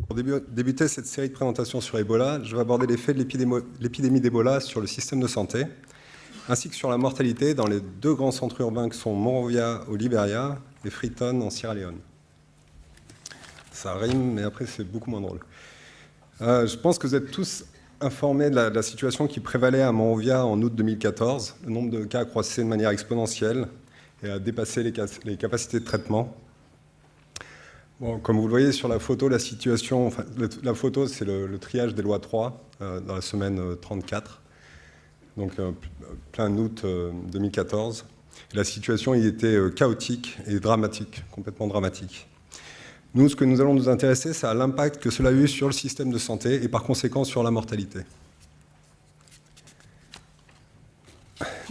Pour débuter cette série de présentations sur Ebola, je vais aborder l'effet de l'épidémie d'Ebola sur le système de santé, ainsi que sur la mortalité dans les deux grands centres urbains que sont Monrovia au Libéria et Freetown en Sierra Leone. Ça rime, mais après c'est beaucoup moins drôle. Je pense que vous êtes tous informés de la situation qui prévalait à Monrovia en août 2014. Le nombre de cas croissait de manière exponentielle et a dépassé les capacités de traitement. Bon, comme vous le voyez sur la photo, la situation, enfin, la photo, c'est le triage des lois 3 dans la semaine 34, donc plein août 2014. La situation il était chaotique et dramatique, complètement dramatique. Nous, ce que nous allons nous intéresser, c'est à l'impact que cela a eu sur le système de santé et par conséquent sur la mortalité.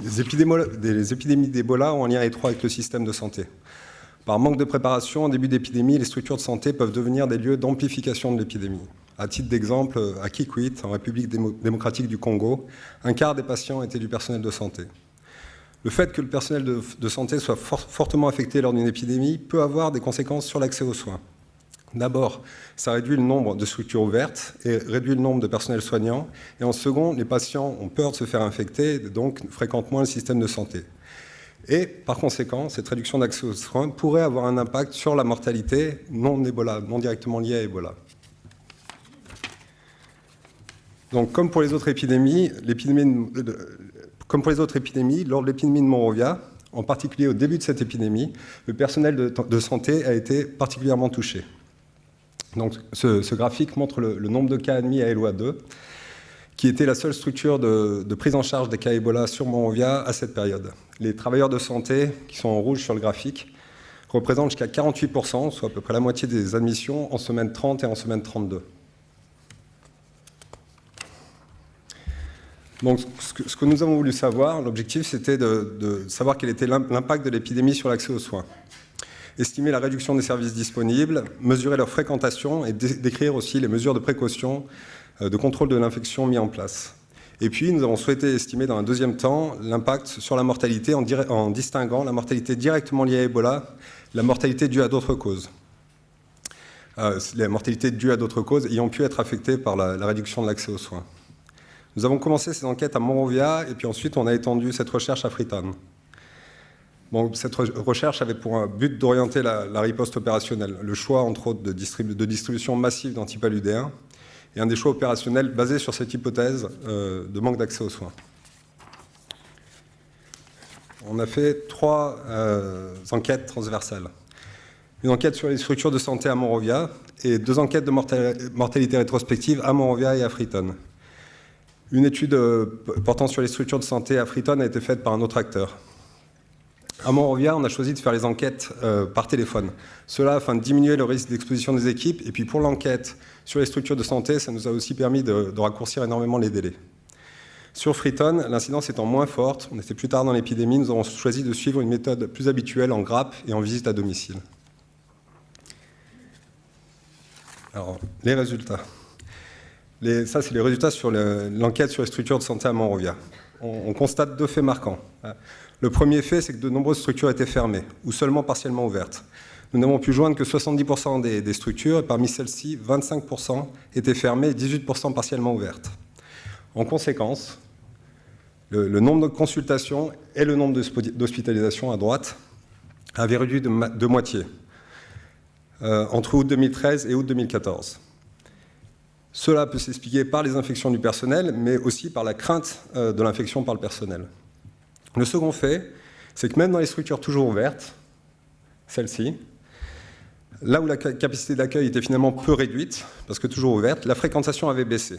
Les épidémies d'Ebola ont un lien étroit avec le système de santé. Par manque de préparation, en début d'épidémie, les structures de santé peuvent devenir des lieux d'amplification de l'épidémie. À titre d'exemple, à Kikwit, en République démocratique du Congo, un quart des patients étaient du personnel de santé. Le fait que le personnel de santé soit fortement affecté lors d'une épidémie peut avoir des conséquences sur l'accès aux soins. D'abord, ça réduit le nombre de structures ouvertes et réduit le nombre de personnels soignants. Et en second, les patients ont peur de se faire infecter et donc fréquentent moins le système de santé. Et par conséquent, cette réduction d'accès aux soins pourrait avoir un impact sur la mortalité non directement liée à Ebola. Donc, comme pour les autres épidémies, lors de l'épidémie de Monrovia, en particulier au début de cette épidémie, le personnel de santé a été particulièrement touché. Donc, ce graphique montre le nombre de cas admis à Eloi 2, qui était la seule structure de prise en charge des cas Ebola sur Monrovia à cette période. Les travailleurs de santé, qui sont en rouge sur le graphique, représentent jusqu'à 48%, soit à peu près la moitié des admissions en semaine 30 et en semaine 32. Donc, ce que nous avons voulu savoir, l'objectif, c'était de savoir quel était l'impact de l'épidémie sur l'accès aux soins. Estimer la réduction des services disponibles, mesurer leur fréquentation et décrire aussi les mesures de précaution de contrôle de l'infection mis en place. Et puis, nous avons souhaité estimer dans un deuxième temps l'impact sur la mortalité en distinguant la mortalité directement liée à Ebola, la mortalité due à d'autres causes. La mortalité due à d'autres causes ayant pu être affectée par la réduction de l'accès aux soins. Nous avons commencé ces enquêtes à Monrovia et puis ensuite on a étendu cette recherche à Freetown. Bon, cette recherche avait pour un but d'orienter la riposte opérationnelle, le choix entre autres de distribution massive d'antipaludéens et un des choix opérationnels basés sur cette hypothèse de manque d'accès aux soins. On a fait 3 enquêtes transversales. Une enquête sur les structures de santé à Monrovia et 2 enquêtes de mortalité rétrospective à Monrovia et à Freetown. Une étude portant sur les structures de santé à Freetown a été faite par un autre acteur. À Monrovia, on a choisi de faire les enquêtes par téléphone. Cela afin de diminuer le risque d'exposition des équipes. Et puis pour l'enquête sur les structures de santé, ça nous a aussi permis de raccourcir énormément les délais. Sur Freetown, l'incidence étant moins forte, on était plus tard dans l'épidémie, nous avons choisi de suivre une méthode plus habituelle en grappe et en visite à domicile. Alors, les résultats. Ça, c'est les résultats sur l'enquête sur les structures de santé à Monrovia. On constate 2 faits marquants. Le premier fait, c'est que de nombreuses structures étaient fermées ou seulement partiellement ouvertes. Nous n'avons pu joindre que 70% des structures, et parmi celles-ci, 25% étaient fermées et 18% partiellement ouvertes. En conséquence, le nombre de consultations et le nombre d'hospitalisations à droite avaient réduit de moitié entre août 2013 et août 2014. Cela peut s'expliquer par les infections du personnel, mais aussi par la crainte de l'infection par le personnel. Le second fait, c'est que même dans les structures toujours ouvertes, celles-ci, là où la capacité d'accueil était finalement peu réduite, parce que toujours ouverte, la fréquentation avait baissé.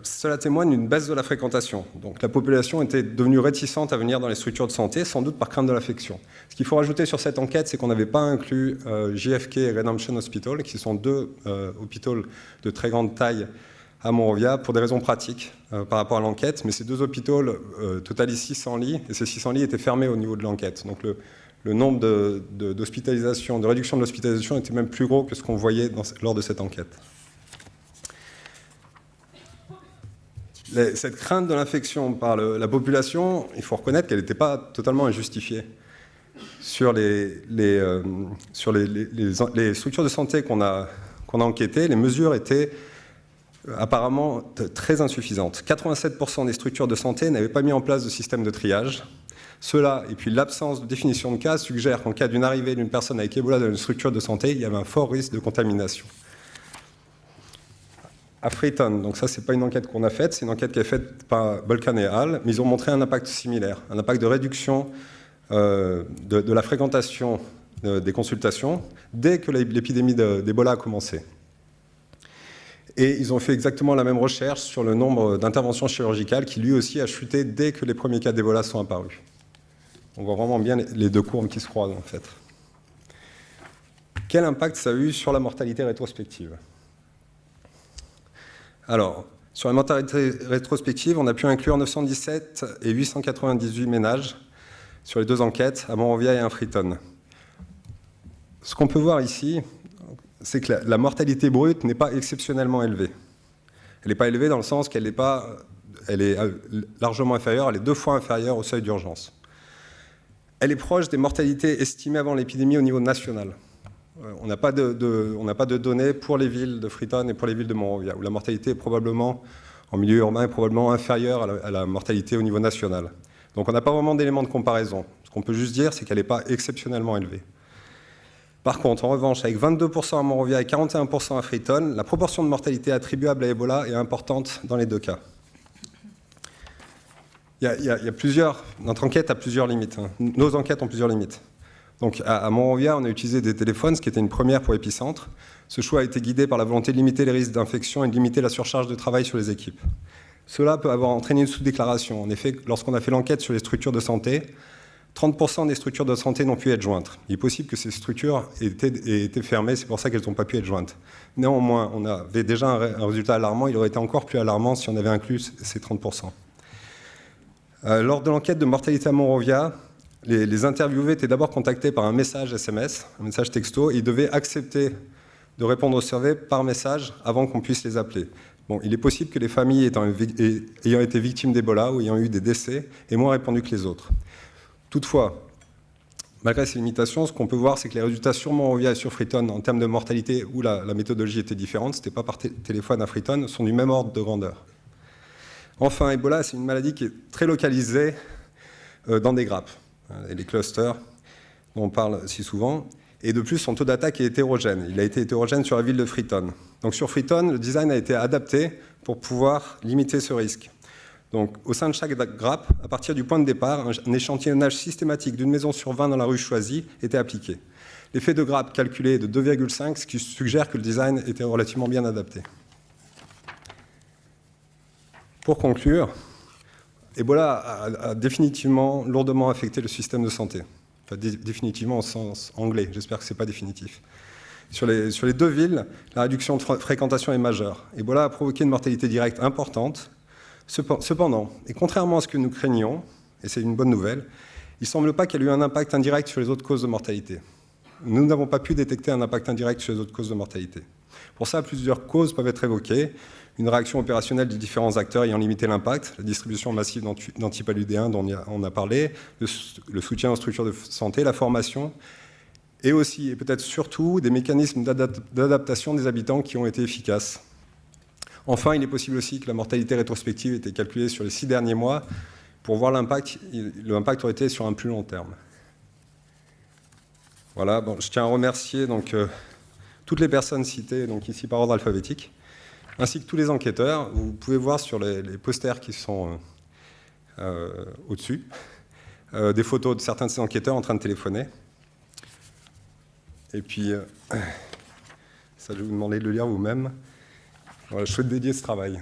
Cela témoigne d'une baisse de la fréquentation. Donc la population était devenue réticente à venir dans les structures de santé, sans doute par crainte de l'infection. Ce qu'il faut rajouter sur cette enquête, c'est qu'on n'avait pas inclus JFK et Redemption Hospital, qui sont 2 hôpitaux de très grande taille à Monrovia, pour des raisons pratiques par rapport à l'enquête. Mais ces 2 hôpitaux totalisent 600 lits, et ces 600 lits étaient fermés au niveau de l'enquête. Donc le nombre d'hospitalisations, de réduction de l'hospitalisation était même plus gros que ce qu'on voyait lors de cette enquête. Cette crainte de l'infection par la population, il faut reconnaître qu'elle n'était pas totalement injustifiée. Sur les structures de santé qu'on a qu'on a enquêté, les mesures étaient apparemment très insuffisantes. 87% des structures de santé n'avaient pas mis en place de système de triage. Cela, et puis l'absence de définition de cas, suggère qu'en cas d'une arrivée d'une personne avec Ebola dans une structure de santé, il y avait un fort risque de contamination. À Freetown, donc ça, c'est pas une enquête qu'on a faite, c'est une enquête qui est faite par Bolkan et Hall, mais ils ont montré un impact similaire, un impact de réduction de la fréquentation des consultations dès que l'épidémie d'Ebola a commencé. Et ils ont fait exactement la même recherche sur le nombre d'interventions chirurgicales qui lui aussi a chuté dès que les premiers cas d'Ebola sont apparus. On voit vraiment bien les deux courbes qui se croisent en fait. Quel impact ça a eu sur la mortalité rétrospective? Alors, sur la mortalité rétrospective, on a pu inclure 917 et 898 ménages sur les deux enquêtes, à Monrovia et à Freetown. Ce qu'on peut voir ici, c'est que la mortalité brute n'est pas exceptionnellement élevée. Elle n'est pas élevée dans le sens qu'elle est largement inférieure, elle est 2 fois inférieure au seuil d'urgence. Elle est proche des mortalités estimées avant l'épidémie au niveau national. On n'a pas de données pour les villes de Freetown et pour les villes de Monrovia, où la mortalité est probablement, en milieu urbain, est probablement inférieure à la mortalité au niveau national. Donc on n'a pas vraiment d'éléments de comparaison. Ce qu'on peut juste dire, c'est qu'elle n'est pas exceptionnellement élevée. Par contre, en revanche, avec 22% à Monrovia et 41% à Freetown, la proportion de mortalité attribuable à Ebola est importante dans les deux cas. Notre enquête a plusieurs limites. Nos enquêtes ont plusieurs limites. Donc, à Monrovia, on a utilisé des téléphones, ce qui était une première pour Épicentre. Ce choix a été guidé par la volonté de limiter les risques d'infection et de limiter la surcharge de travail sur les équipes. Cela peut avoir entraîné une sous-déclaration. En effet, lorsqu'on a fait l'enquête sur les structures de santé, 30% des structures de santé n'ont pu être jointes. Il est possible que ces structures aient été fermées, c'est pour ça qu'elles n'ont pas pu être jointes. Néanmoins, on avait déjà un résultat alarmant, il aurait été encore plus alarmant si on avait inclus ces 30%. Lors de l'enquête de mortalité à Monrovia, les interviewés étaient d'abord contactés par un message SMS, un message texto, et ils devaient accepter de répondre au survey par message avant qu'on puisse les appeler. Bon, il est possible que les familles ayant été victimes d'Ebola ou ayant eu des décès aient moins répondu que les autres. Toutefois, malgré ces limitations, ce qu'on peut voir, c'est que les résultats sur Monrovia et sur Freetown, en termes de mortalité, où la méthodologie était différente, ce n'était pas par téléphone à Freetown, sont du même ordre de grandeur. Enfin, Ebola, c'est une maladie qui est très localisée dans des grappes, les clusters dont on parle si souvent. Et de plus, son taux d'attaque est hétérogène. Il a été hétérogène sur la ville de Freetown. Donc sur Freetown, le design a été adapté pour pouvoir limiter ce risque. Donc, au sein de chaque grappe, à partir du point de départ, un échantillonnage systématique d'une maison sur 20 dans la rue choisie était appliqué. L'effet de grappe calculé est de 2,5, ce qui suggère que le design était relativement bien adapté. Pour conclure, Ebola a définitivement lourdement affecté le système de santé. Enfin, définitivement au sens anglais, j'espère que ce n'est pas définitif. Sur les deux villes, la réduction de fréquentation est majeure. Ebola a provoqué une mortalité directe importante. Cependant, et contrairement à ce que nous craignions, et c'est une bonne nouvelle, il ne semble pas qu'il y ait eu un impact indirect sur les autres causes de mortalité. Nous n'avons pas pu détecter un impact indirect sur les autres causes de mortalité. Pour ça, plusieurs causes peuvent être évoquées. Une réaction opérationnelle des différents acteurs ayant limité l'impact, la distribution massive d'antipaludéens dont on a parlé, le soutien aux structures de santé, la formation, et aussi, et peut-être surtout, des mécanismes d'adaptation des habitants qui ont été efficaces. Enfin, il est possible aussi que la mortalité rétrospective ait été calculée sur les 6 derniers mois pour voir l'impact. L'impact aurait été sur un plus long terme. Voilà, bon, je tiens à remercier donc, toutes les personnes citées donc, ici par ordre alphabétique, ainsi que tous les enquêteurs. Vous pouvez voir sur les posters qui sont au-dessus des photos de certains de ces enquêteurs en train de téléphoner. Et puis, ça, je vais vous demander de le lire vous-même. Voilà, je souhaite dédier ce travail.